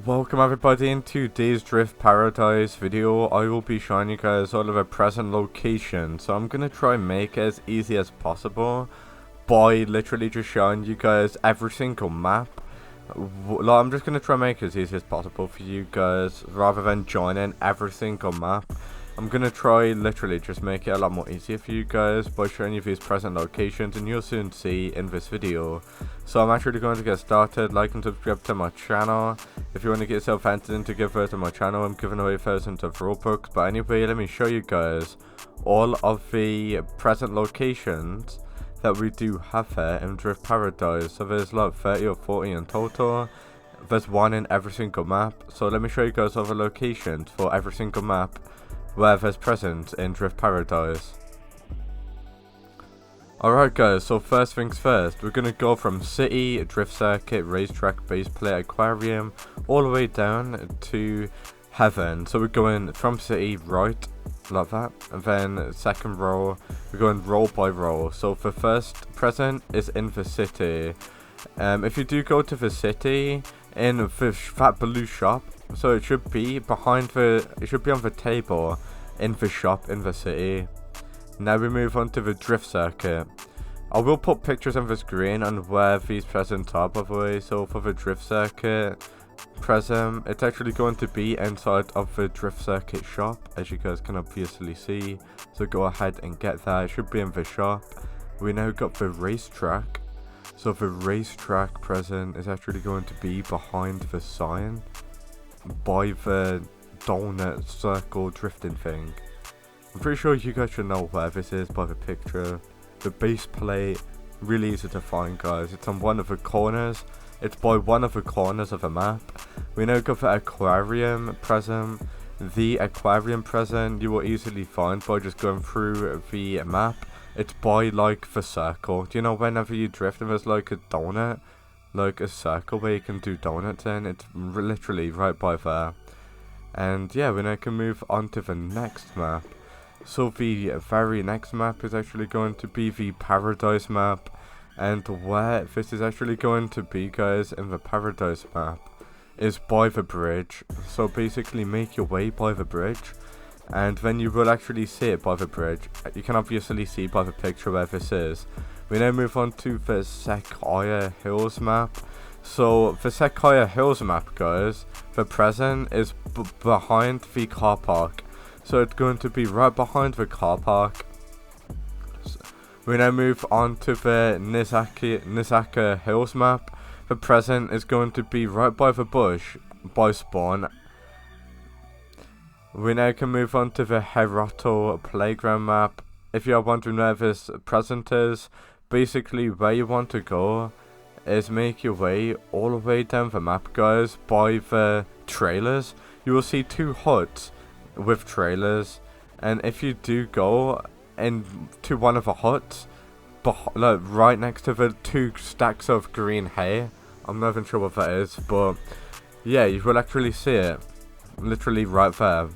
Welcome everybody in today's Drift Paradise video. I will be showing you guys all of a present location. So I'm going to try and make it as easy as possible by literally just showing you guys every single map. I'm just going to try and make it as easy as possible for you guys rather than joining every single map. I'm going to try literally just make it a lot more easier for you guys by showing you these present locations, and you'll soon see in this video. So I'm actually going to get started. Like and subscribe to my channel. If you want to get yourself entered into give birth to my channel, I'm giving away thousands of ROBUX. But anyway, let me show you guys all of the present locations that we do have here in Drift Paradise. So there's like 30 or 40 in total. There's one in every single map. So let me show you guys all the locations for every single map where there's present in Drift Paradise. Alright guys, so first things first, we're going to go from city, drift circuit, racetrack, base plate, aquarium, all the way down to heaven. So we're going from city right, like that, and then second row, we're going row by row. So the first present is in the city. If you do go to the city, in that blue shop, so it should be behind the, it should be on the table in the shop in the city. Now we move on to the drift circuit. I will put pictures on the screen on where these presents are, by the way. So for the drift circuit present, it's actually going to be inside of the drift circuit shop, as you guys can obviously see. So go ahead and get that. It should be in the shop. We now got the racetrack. So the racetrack present is actually going to be behind the sign by the donut circle drifting thing. I'm pretty sure you guys should know where this is by the picture. The base plate, really easy to find guys. It's on one of the corners. It's by one of the corners of the map. We now got the aquarium present. The aquarium present you will easily find by just going through the map. It's by like the circle. Do you know whenever you drift and there's like a donut? Like a circle where you can do donuts in? It's literally right by there. And yeah, we now can move on to the next map. So the very next map is actually going to be the Paradise map. And where this is actually going to be guys in the Paradise map is by the bridge. So basically make your way by the bridge. And then you will actually see it by the bridge. You can obviously see by the picture where this is. We now move on to the Sequoia Hills map. So the Sequoia Hills map guys, the present is behind the car park. So it's going to be right behind the car park. So we now move on to the Nisaka Hills map. The present is going to be right by the bush by spawn. We now can move on to the Heroto Playground map. If you are wondering where this present is, basically where you want to go is make your way all the way down the map guys by the trailers. You will see two huts with trailers, and if you do go into one of the huts, like right next to the two stacks of green hay, I'm not even sure what that is, but yeah, you will actually see it literally right there.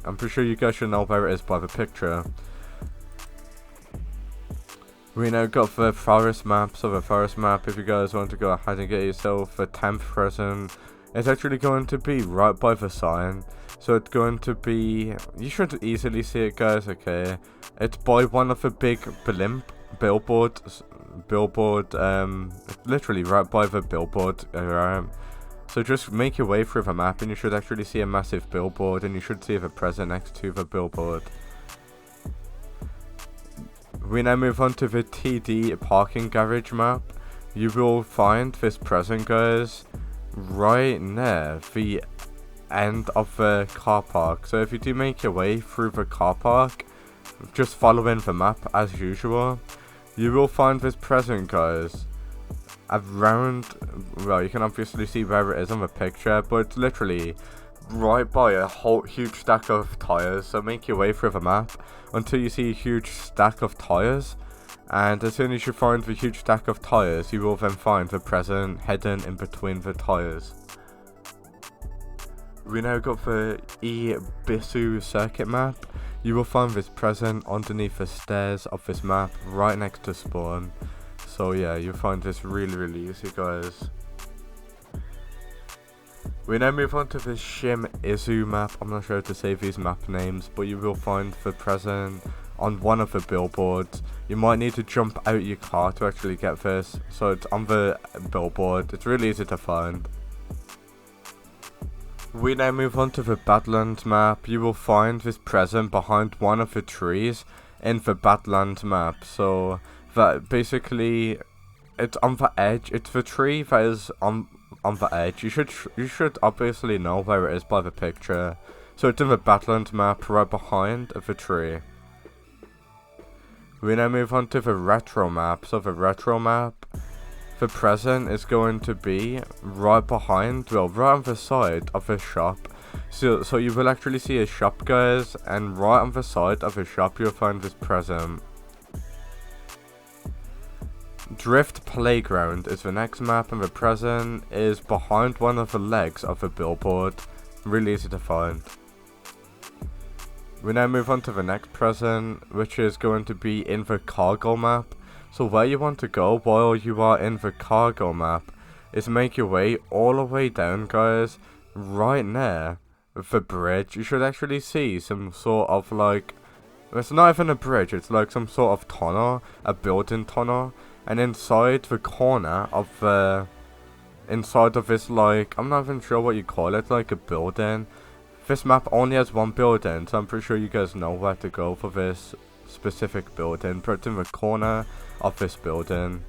I'm pretty sure you guys should know where it is by the picture. We now got the forest map. So the forest map, if you guys want to go ahead and get yourself a 10th present, it's actually going to be right by the sign. So it's going to be, you should easily see it guys, okay. It's by one of the big billboards, literally right by the billboard. So just make your way through the map and you should actually see a massive billboard, and you should see the present next to the billboard. We now move on to the TD parking garage map. You will find this present guys right near the end of the car park. So if you do make your way through the car park, just following the map as usual, you will find this present guys around, well, you can obviously see where it is on the picture, but it's literally right by a whole huge stack of tires. So make your way through the map until you see a huge stack of tires, and as soon as you find the huge stack of tires, you will then find the present hidden in between the tires. We now got the Ibisu circuit map. You will find this present underneath the stairs of this map right next to spawn. So yeah, you'll find this really easy guys. We now move on to the Shim Izu map. I'm not sure how to say these map names, but you will find the present on one of the billboards. You might need to jump out your car to actually get this, so it's on the billboard. It's really easy to find. We now move on to the Badlands map. You will find this present behind one of the trees in the Badlands map. So that basically, it's on the edge. It's the tree that is on the edge. You should obviously know where it is by the picture. So it's in the Badlands map right behind the tree. We now move on to the retro map. So the retro map, the present is going to be right behind, well, right on the side of the shop. So you will actually see a shop, guys, and right on the side of the shop you'll find this present. Drift Playground is the next map, and the present is behind one of the legs of the billboard. Really easy to find. We now move on to the next present, which is going to be in the cargo map. So where you want to go while you are in the cargo map is make your way all the way down, guys, right near the bridge. You should actually see some sort of like, it's not even a bridge, it's like some sort of tunnel, a building tunnel. And inside the corner of inside of this, like, I'm not even sure what you call it, like a building. This map only has one building, so I'm pretty sure you guys know where to go for this specific building. But it's in the corner of this building.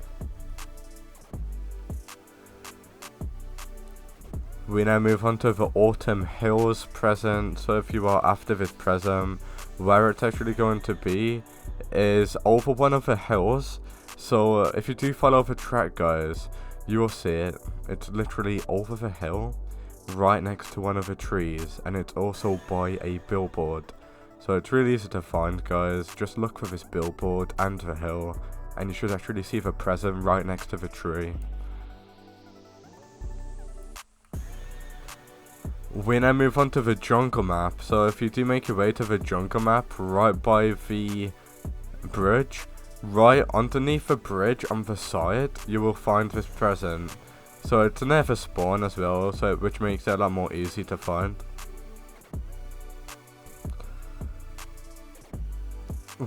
We now move on to the Autumn Hills present. So if you are after this present, where it's actually going to be is over one of the hills. So if you do follow the track, guys, you will see it. It's literally over the hill, right next to one of the trees, and it's also by a billboard. So it's really easy to find, guys. Just look for this billboard and the hill, and you should actually see the present right next to the tree. We now move on to the jungle map. So if you do make your way to the jungle map, right by the bridge, right underneath the bridge on the side, you will find this present. So it's near the spawn as well, so which makes it a lot more easy to find.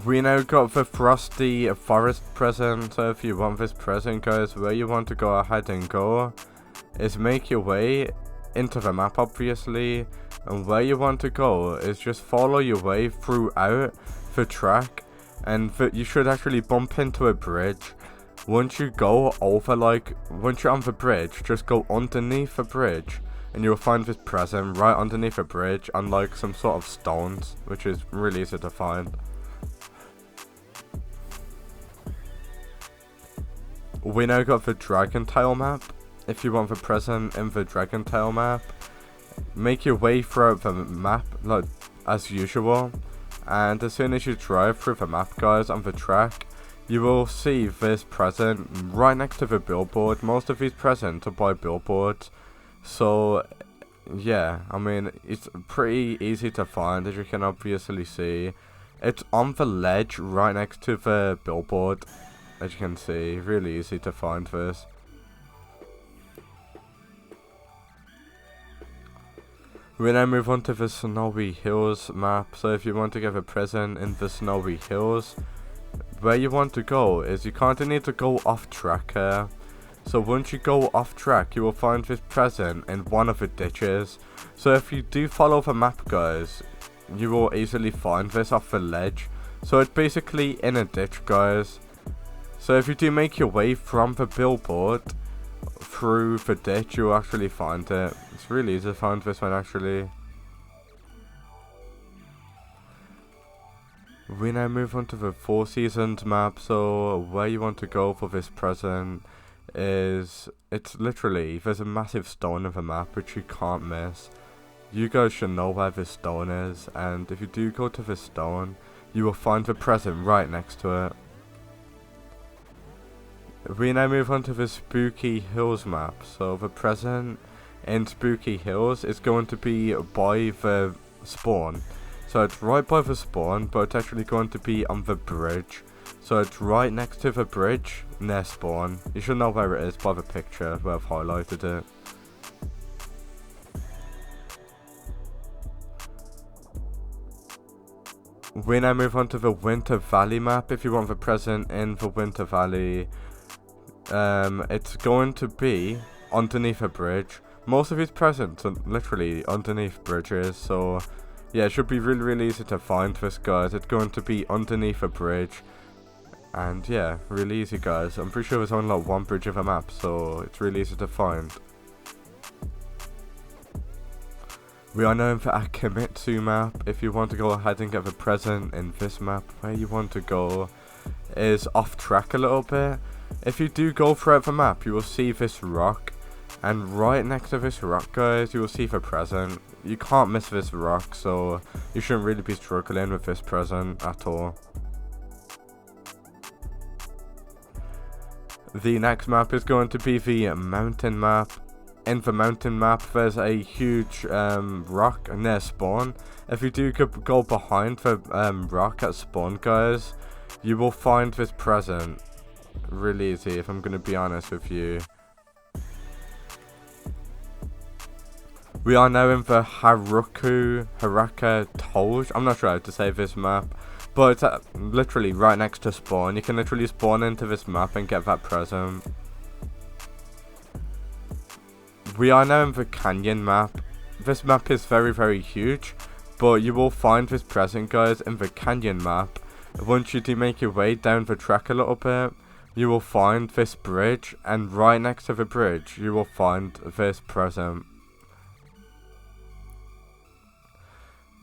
We now got the Frosty Forest present. So if you want this present, guys, where you want to go ahead and go is make your way into the map, obviously, and where you want to go is just follow your way throughout the track. And you should actually bump into a bridge. Once you go over, like, once you're on the bridge, just go underneath the bridge, and you'll find this present right underneath the bridge on, like, some sort of stones, which is really easy to find. We now got the Dragon Tail map. If you want the present in the Dragon Tail map, make your way throughout the map, like, as usual. And as soon as you drive through the map, guys, on the track, you will see this present right next to the billboard. Most of these presents are by billboards. So, yeah, I mean, it's pretty easy to find, as you can obviously see. It's on the ledge right next to the billboard, as you can see. Really easy to find this. We now move on to the Snowy Hills map. So if you want to get a present in the Snowy Hills, where you want to go is you kind of need to go off track here. So once you go off track, you will find this present in one of the ditches. So if you do follow the map, guys, you will easily find this off the ledge. So it's basically in a ditch, guys. So if you do make your way from the billboard through the ditch, you'll actually find it. It's really easy to find this one, actually. We now move on to the Four Seasons map. So where you want to go for this present is, it's literally, there's a massive stone in the map which you can't miss. You guys should know where this stone is, and if you do go to this stone, you will find the present right next to it. We now move on to the Spooky Hills map. So the present in Spooky Hills is going to be by the spawn. So it's right by the spawn, but it's actually going to be on the bridge. So it's right next to the bridge near spawn. You should know where it is by the picture where I've highlighted it. We now move on to the Winter Valley map. If you want the present in the Winter Valley, it's going to be underneath a bridge. Most of these presents are literally underneath bridges, so yeah, it should be really easy to find this, guys. It's going to be underneath a bridge, and yeah, really easy, guys. I'm pretty sure there's only like one bridge of a map, so it's really easy to find. We are now in the Akimitsu map. If you want to go ahead and get the present in this map, where you want to go is off track a little bit. If you do go throughout the map, you will see this rock, and right next to this rock, guys, you will see the present. You can't miss this rock, so you shouldn't really be struggling with this present at all. The next map is going to be the mountain map. In the mountain map, there's a huge rock near spawn. If you do go behind the rock at spawn, guys, you will find this present. Really easy, if I'm going to be honest with you. We are now in the Haraka Toj. I'm not sure how to say this map, but it's literally right next to spawn. You can literally spawn into this map and get that present. We are now in the canyon map. This map is very huge, but you will find this present, guys, in the canyon map. Once you do make your way down the track a little bit, you will find this bridge, and right next to the bridge you will find this present.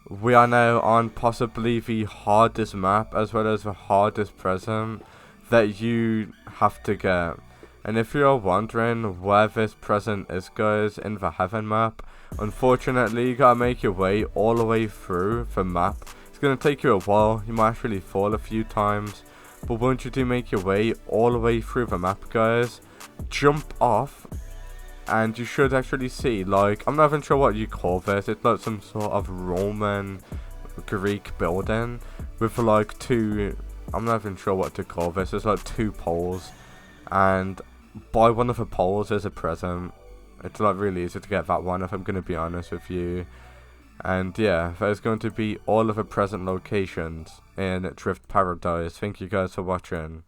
We are now on possibly the hardest map, as well as the hardest present that you have to get. And if you're wondering where this present is, guys, in the heaven map, unfortunately you gotta make your way all the way through the map. It's gonna take you a while, you might actually fall a few times, but once you do make your way all the way through the map, guys, jump off, and you should actually see, like, I'm not even sure what you call this. It's like some sort of Roman Greek building with like two, I'm not even sure what to call this. There's like two poles, and by one of the poles there's a present. It's like really easy to get that one, if I'm going to be honest with you. And yeah, there's going to be all of the present locations in Drift Paradise. Thank you guys for watching.